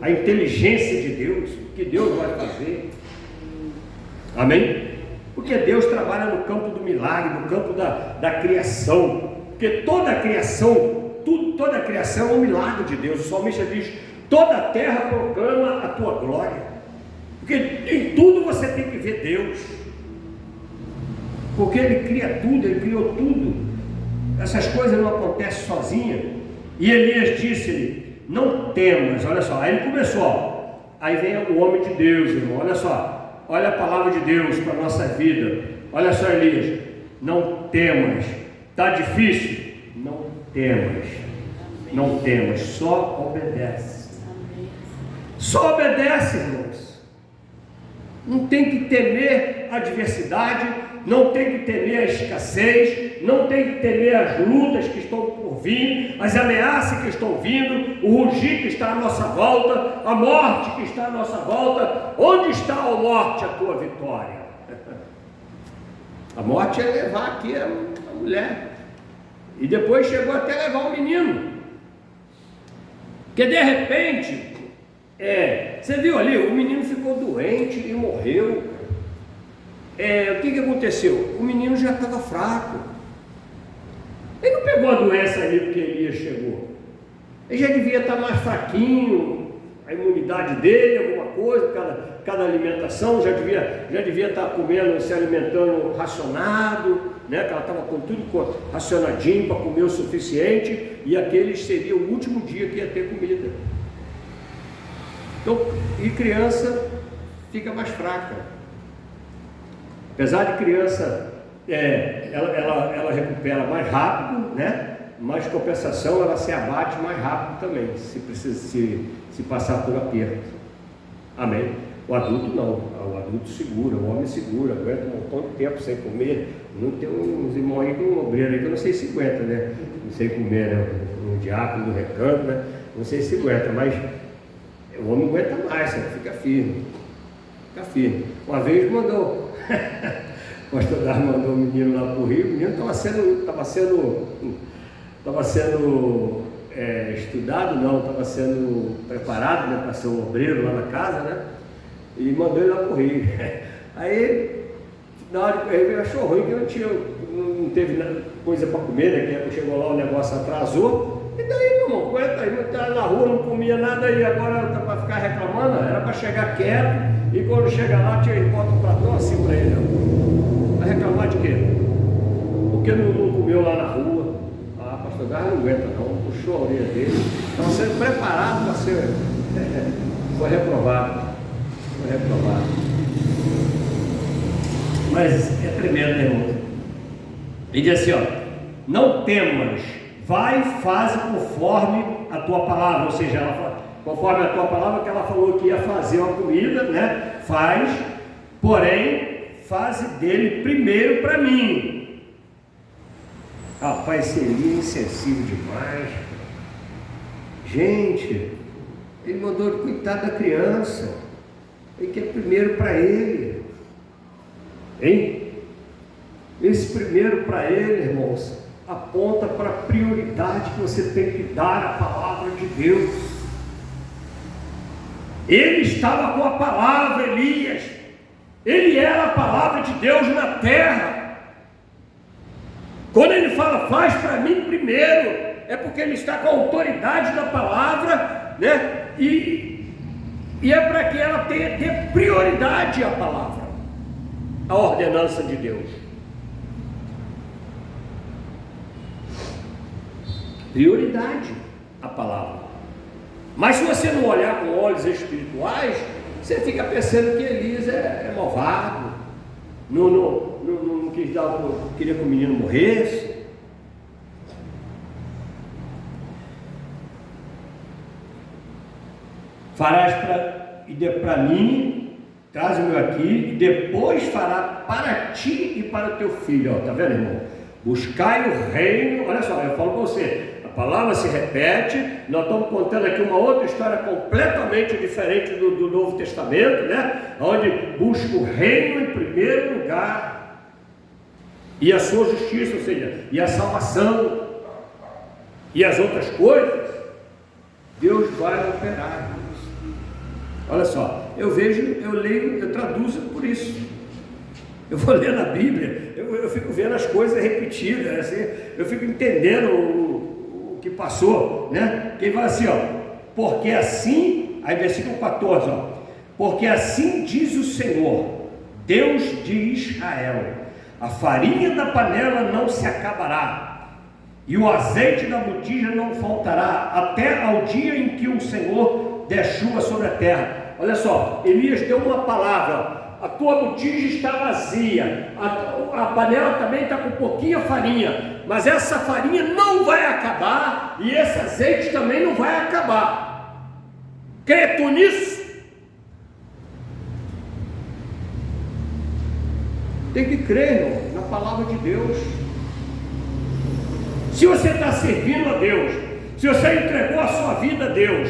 a inteligência de Deus, o que Deus vai fazer. Amém? Porque Deus trabalha no campo do milagre, no campo da criação. Porque toda a criação, toda a criação é um milagre de Deus. O salmista diz: toda a terra proclama a tua glória. Porque em tudo você tem que ver Deus. Porque Ele cria tudo, Ele criou tudo. Essas coisas não acontecem sozinhas. E Elias disse-lhe: não temas. Olha só, aí ele começou. Aí vem o homem de Deus, irmão. Olha só, olha a palavra de Deus para a nossa vida. Olha só, Elias: não temas. Está difícil? Não temas. Não temas, só obedece. Só obedece, irmãos. Não tem que temer a adversidade, não tem que temer a escassez, não tem que temer as lutas que estão por vir, as ameaças que estão vindo, o rugir que está à nossa volta, a morte que está à nossa volta. Onde está, a morte, a tua vitória? A morte é levar aqui a mulher, e depois chegou até levar o menino, que de repente, você viu ali, o menino ficou doente e morreu. O que aconteceu? O menino já estava fraco. Ele não pegou a doença ali porque Elias chegou. Ele já devia estar mais fraquinho, a imunidade dele, alguma coisa, cada alimentação, já devia estar comendo, se alimentando racionado, né? Que ela estava com tudo racionadinho para comer o suficiente, e aquele seria o último dia que ia ter comida. Então, e criança fica mais fraca. Apesar de criança, ela recupera mais rápido, né? Mas compensação, ela se abate mais rápido também, se precisa se passar por aperto. Amém? O adulto não, o adulto segura, o homem segura, aguenta um montão de tempo sem comer. Não tem uns irmãos aí, um obreiro aí que eu não sei se aguenta, né? Não sei comer, né? Um diácono do recanto, né? Não sei se aguenta, mas o homem aguenta mais, né? Fica firme. Fica firme. Uma vez mandou, o pastor Dar mandou o menino lá para o Rio, o menino estava sendo estudado, não, estava sendo preparado, né, para ser um obreiro lá na casa, né? E mandou ele lá para o Rio. Aí, na hora que ele achou ruim que não teve coisa para comer, né? Que chegou lá, o negócio atrasou. E daí, meu irmão, aguenta aí, estava na rua, não comia nada, e agora para ficar reclamando, era para chegar quieto, e quando chega lá, bota um pratão assim para ele. Vai reclamar de quê? Porque não comeu lá na rua. Ah, pastor Gar não aguenta não, puxou a orelha dele, estava sendo preparado para ser. Foi reprovado. Mas é tremendo, né, irmão? Ele diz assim, não temas, vai e faz conforme a tua palavra. Ou seja, conforme a tua palavra, que ela falou que ia fazer uma comida, né? Faz, porém, faze dele primeiro para mim. Rapaz, seria insensível demais. Gente, ele mandou cuidar da criança. Ele quer primeiro para ele. Hein? Esse primeiro para ele, irmãos, aponta para a prioridade que você tem que dar à palavra de Deus. Ele estava com a palavra, Elias. Ele era a palavra de Deus na terra. Quando ele fala, faz para mim primeiro, é porque ele está com a autoridade da palavra, né? E é para que ela tenha prioridade à palavra, a ordenança de Deus. Prioridade à palavra. Mas se você não olhar com olhos espirituais, você fica pensando que Elias é malvado, não quis queria que o menino morresse. Farás para mim, traz o meu aqui, e depois fará para ti e para o teu filho. Está vendo, irmão? Buscai o reino. Olha só, eu falo para você, a palavra se repete. Nós estamos contando aqui uma outra história completamente diferente do Novo Testamento, né? Onde busca o reino em primeiro lugar, e a sua justiça, ou seja, e a salvação. E as outras coisas, Deus vai operar. Olha só, eu leio, eu traduzo por isso. Eu vou ler na Bíblia, eu fico vendo as coisas repetidas, assim, eu fico entendendo o que passou, né? Quem vai assim, ó, porque assim, aí versículo 14, ó, porque assim diz o Senhor, Deus de Israel, a farinha da panela não se acabará, e o azeite da botija não faltará, até ao dia em que o Senhor der chuva sobre a terra. Olha só, Elias deu uma palavra, a tua botija está vazia, a panela também está com pouquinha farinha, mas essa farinha não vai acabar, e esse azeite também não vai acabar. Crê tu nisso? Tem que crer, irmão, na palavra de Deus. Se você está servindo a Deus, se você entregou a sua vida a Deus,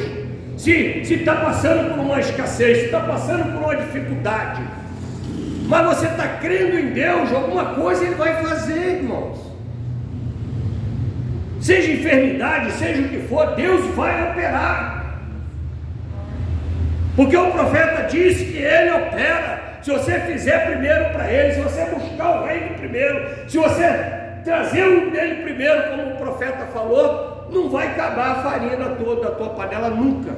se está passando por uma escassez, se está passando por uma dificuldade, mas você está crendo em Deus, alguma coisa Ele vai fazer, irmãos. Seja enfermidade, seja o que for, Deus vai operar. Porque o profeta disse que Ele opera. Se você fizer primeiro para Ele, se você buscar o reino primeiro, se você trazer o dele primeiro, como o profeta falou, não vai acabar a farinha da tua panela nunca.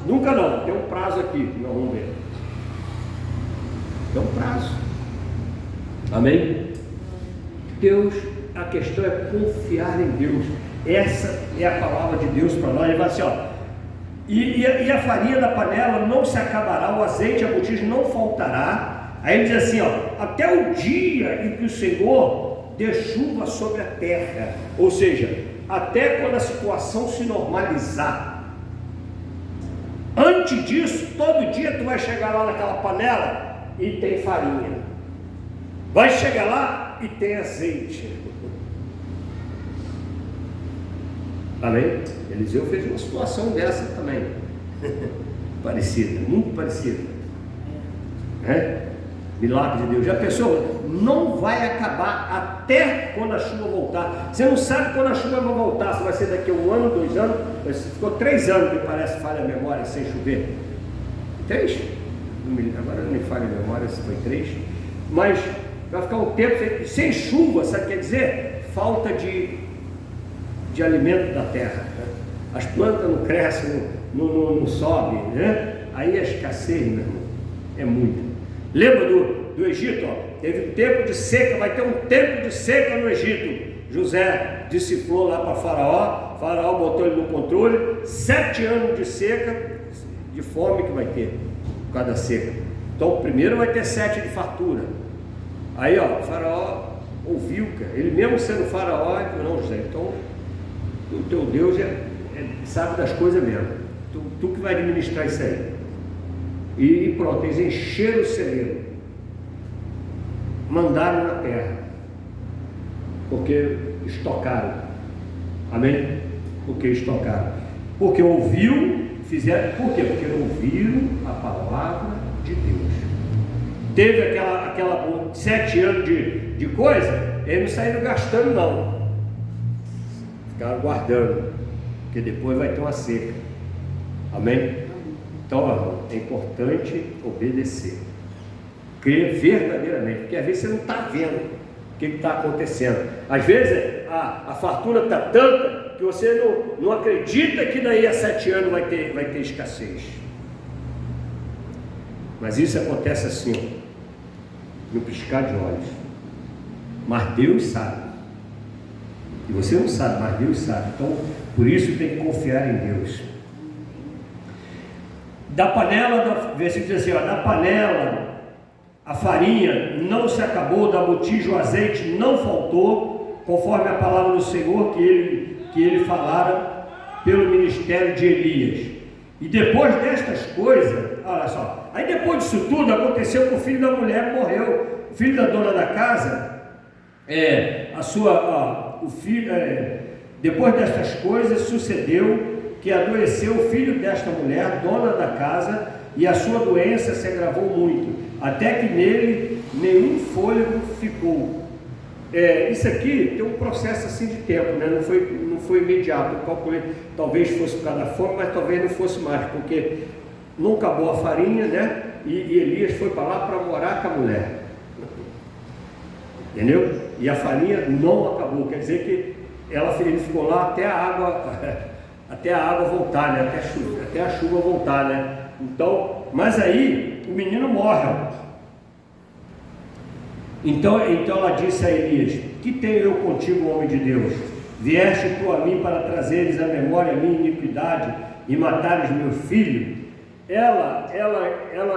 Nunca não, tem um prazo aqui, nós vamos ver. Tem um prazo. Amém? Deus, a questão é confiar em Deus. Essa é a palavra de Deus para nós. Ele vai assim, ó, e a farinha da panela não se acabará, o azeite e a botija não faltará. Aí ele diz assim, ó, até o dia em que o Senhor dê chuva sobre a terra, ou seja, até quando a situação se normalizar. Antes disso, todo dia tu vai chegar lá naquela panela e tem farinha, vai chegar lá e tem azeite. Amém? Eliseu fez uma situação dessa também, parecida, muito parecida, milagre de Deus. Já pensou? Não vai acabar até quando a chuva voltar. Você não sabe quando a chuva vai voltar, se vai ser daqui a 1 ano, 2 anos, ficou 3 anos, me parece, falha a memória, sem chover. 3? Agora não me falha a memória se foi 3, mas vai ficar um tempo sem chuva, sabe o que quer dizer? Falta de alimento da terra, né? As plantas não crescem, não sobem, né? Aí a escassez, meu irmão, é muita. Lembra do Egito? Ó? Teve um tempo de seca, vai ter um tempo de seca no Egito. José discipulou lá para Faraó, Faraó botou ele no controle. 7 anos de seca, de fome que vai ter por causa da seca. Então primeiro vai ter 7 de fartura. Aí ó, Faraó ouviu, cara. Ele mesmo sendo Faraó, ele falou, não, José, então o teu Deus sabe das coisas mesmo, tu que vai administrar isso aí. E pronto, eles encheram o celeiro, mandaram na terra, porque estocaram. Amém? Porque estocaram, porque fizeram, por quê? Porque ouviram a palavra de Deus. Teve aquela 7 anos de coisa, eles não saíram gastando não, ficaram guardando, porque depois vai ter uma seca. Amém? Então, é importante obedecer, crer verdadeiramente, porque às vezes você não está vendo o que está acontecendo. Às vezes a fartura está tanta que você não acredita que daí a 7 anos vai ter escassez. Mas isso acontece assim, ó, no piscar de olhos. Mas Deus sabe. E você não sabe, mas Deus sabe. Então, por isso tem que confiar em Deus. Da panela, versículo diz assim, ó, da panela a farinha não se acabou, da botija o azeite não faltou, conforme a palavra do Senhor que ele falara pelo ministério de Elias. E depois destas coisas, olha só, aí depois disso tudo aconteceu que o filho da mulher morreu, o filho da dona da casa, depois destas coisas sucedeu que adoeceu o filho desta mulher, dona da casa, e a sua doença se agravou muito, até que nele nenhum fôlego ficou. Isso aqui tem um processo assim de tempo, né? Não foi imediato. Eu calculei, talvez fosse por causa da fome, mas talvez não fosse mais, porque não acabou a farinha, né? E Elias foi para lá para morar com a mulher, entendeu? E a farinha não acabou, quer dizer que ele ficou lá até a água voltar, né? Até a chuva voltar, né? Então, mas aí o menino morre. Então ela disse a Elias: que tenho eu contigo, homem de Deus? Vieste tu a mim para trazeres à memória a minha iniquidade e matares meu filho? Ela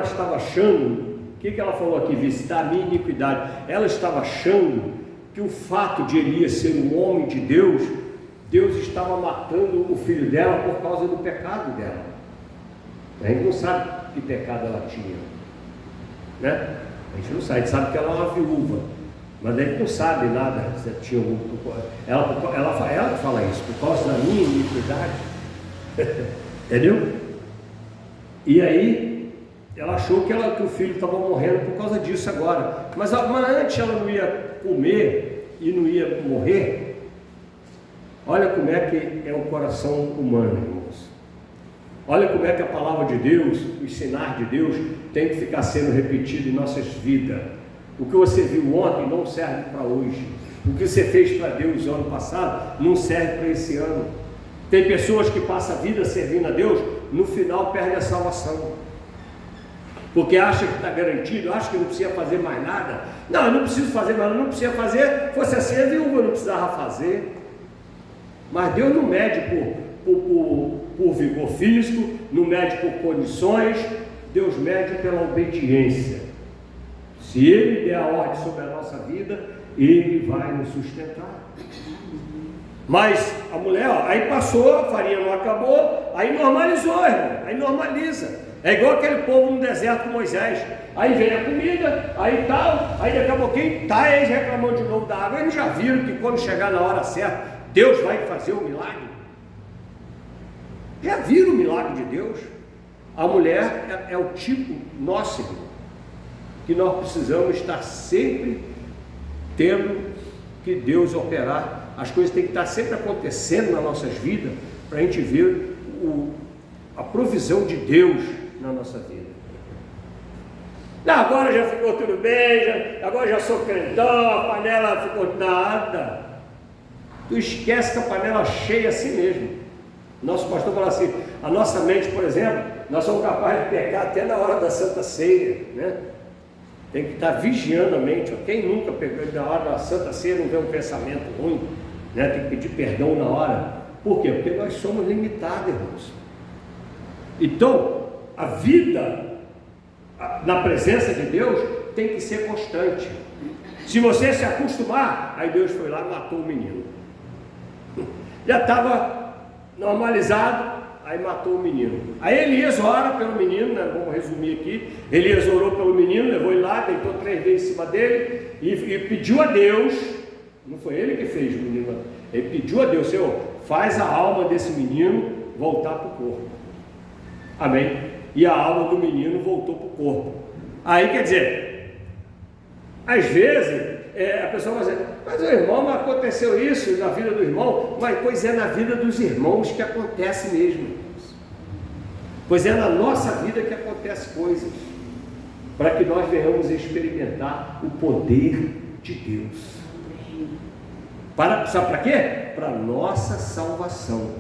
estava achando, o que ela falou aqui? Visitar a minha iniquidade. Ela estava achando que o fato de Elias ser um homem de Deus, Deus estava matando o filho dela por causa do pecado dela. A gente não sabe que pecado ela tinha, né? A gente não sabe, a gente sabe que ela é uma viúva, mas a gente não sabe nada se tinha algum. Ela fala isso, por causa da minha iniquidade, entendeu? E aí ela achou que o filho estava morrendo por causa disso agora, mas antes ela não ia comer e não ia morrer. Olha como é que é o coração humano, irmãos. Olha como é que a palavra de Deus, o ensinar de Deus, tem que ficar sendo repetido em nossas vidas. O que você viu ontem não serve para hoje. O que você fez para Deus no ano passado não serve para esse ano. Tem pessoas que passam a vida servindo a Deus, no final perde a salvação. Porque acha que está garantido, acha que não precisa fazer mais nada. Não, eu não preciso fazer mais nada, não precisa fazer. Fosse assim, a viúva não precisava fazer. Mas Deus não mede por vigor físico, não mede por condições, Deus mede pela obediência. Se Ele der a ordem sobre a nossa vida, Ele vai nos sustentar. Mas a mulher, aí passou, a farinha não acabou, aí normalizou, irmão, aí normaliza. É igual aquele povo no deserto com Moisés. Aí vem a comida, aí tal, aí daqui a pouquinho tá eles reclamando de novo da água. Eles já viram que quando chegar na hora certa, Deus vai fazer o milagre. Já viram o milagre de Deus? A mulher é o tipo nosso, irmão, que nós precisamos estar sempre tendo que Deus operar. As coisas têm que estar sempre acontecendo nas nossas vidas para a gente ver a provisão de Deus na nossa vida. Não, agora já ficou tudo bem, agora já sou crentão, a panela ficou nada. Tu esquece que a panela cheia assim mesmo. Nosso pastor fala assim: a nossa mente, por exemplo, nós somos capazes de pecar até na hora da Santa Ceia, né? Tem que estar vigiando a mente. Quem nunca pegou na hora da Santa Ceia não vê um pensamento ruim, né? Tem que pedir perdão na hora. Por quê? Porque nós somos limitados, irmãos. Então, a vida na presença de Deus tem que ser constante. Se você se acostumar, aí Deus foi lá e matou o menino. Já estava normalizado, aí matou o menino. Aí Elias ora pelo menino, né? Vamos resumir aqui. Elias orou pelo menino, levou ele lá, deitou 3 vezes em cima dele e pediu a Deus. Não foi ele que fez o menino, ele pediu a Deus: Senhor, faz a alma desse menino voltar para o corpo. Amém? E a alma do menino voltou para o corpo. Aí quer dizer, às vezes a pessoa vai dizer: mas o irmão, não aconteceu isso na vida do irmão? Mas pois é na vida dos irmãos que acontece mesmo, irmãos. Pois é na nossa vida que acontece coisas, para que nós venhamos experimentar o poder de Deus. Sabe para quê? Para a nossa salvação.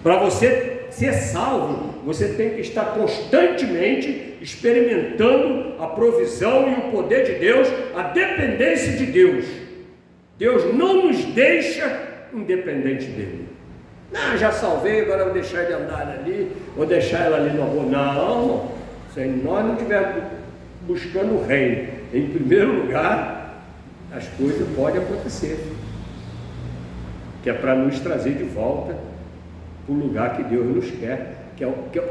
Para você ser salvo, você tem que estar constantemente experimentando a provisão e o poder de Deus, a dependência de Deus. Deus não nos deixa independente dele. Não, já salvei, agora vou deixar ele andar ali, vou deixar ela ali no amor. Não, se nós não estivermos buscando o reino em primeiro lugar, as coisas podem acontecer, que é para nos trazer de volta para o lugar que Deus nos quer.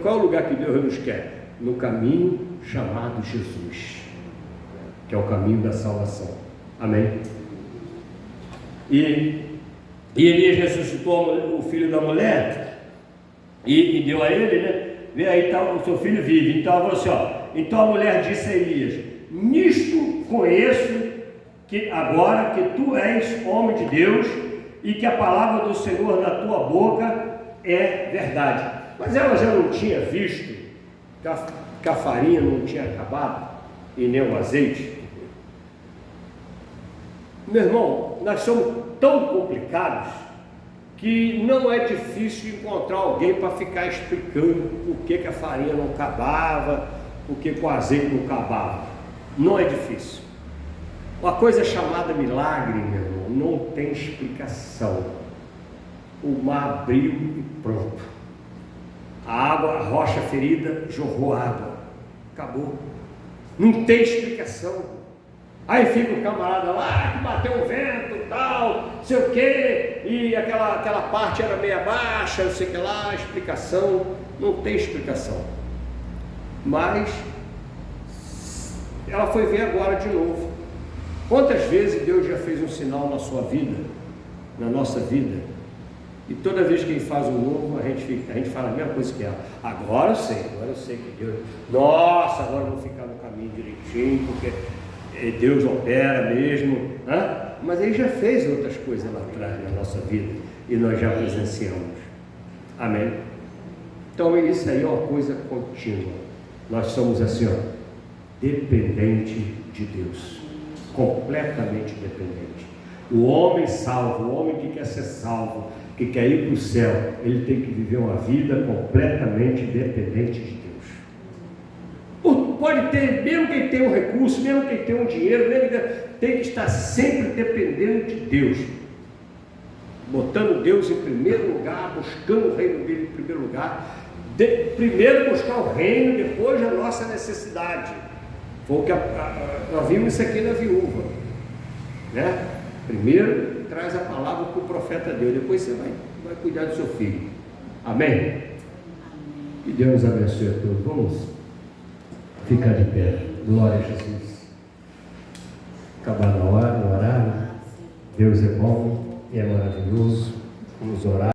Qual é o lugar que Deus nos quer? No caminho chamado Jesus, que é o caminho da salvação. Amém? E Elias ressuscitou o filho da mulher e deu a ele, né? Vê aí, tá, o seu filho vive. Então, você, então a mulher disse a Elias: nisto conheço que agora que tu és homem de Deus e que a palavra do Senhor na tua boca é verdade. Mas ela já não tinha visto que a farinha não tinha acabado e nem o azeite. Meu irmão, nós somos tão complicados que não é difícil encontrar alguém para ficar explicando por que a farinha não acabava, por que o azeite não acabava. Não é difícil. Uma coisa chamada milagre, meu irmão, não tem explicação. O mar abriu e pronto. A água, a rocha ferida, jorrou água. Acabou. Não tem explicação. Aí fica o camarada lá, que bateu o vento, tal, não sei o quê, e aquela parte era meia baixa, não sei o que lá, explicação, não tem explicação. Mas ela foi ver agora de novo. Quantas vezes Deus já fez um sinal na sua vida, na nossa vida, e toda vez que Ele faz um novo, a gente fala a mesma coisa que ela. Agora eu sei que Deus, nossa, agora eu vou ficar no caminho direitinho, porque Deus opera mesmo, né? Mas Ele já fez outras coisas lá atrás na nossa vida e nós já presenciamos. Amém? Então isso aí é uma coisa contínua. Nós somos assim, ó, dependente de Deus, completamente dependente. O homem salvo, o homem que quer ser salvo, que quer ir para o céu, ele tem que viver uma vida completamente dependente de Deus. Pode ter, mesmo quem tem um recurso, mesmo quem tem um dinheiro, mesmo quem tem que estar sempre dependendo de Deus, botando Deus em primeiro lugar, buscando o reino dele em primeiro lugar, primeiro buscar o reino, depois a nossa necessidade. Foi o que nós vimos isso aqui na viúva, né? Primeiro traz a palavra que o profeta deu, depois você vai cuidar do seu filho. Amém? Que Deus abençoe a todos. Vamos ficar de pé. Glória a Jesus. Acabar na hora, no horário. Deus é bom e é maravilhoso. Vamos orar.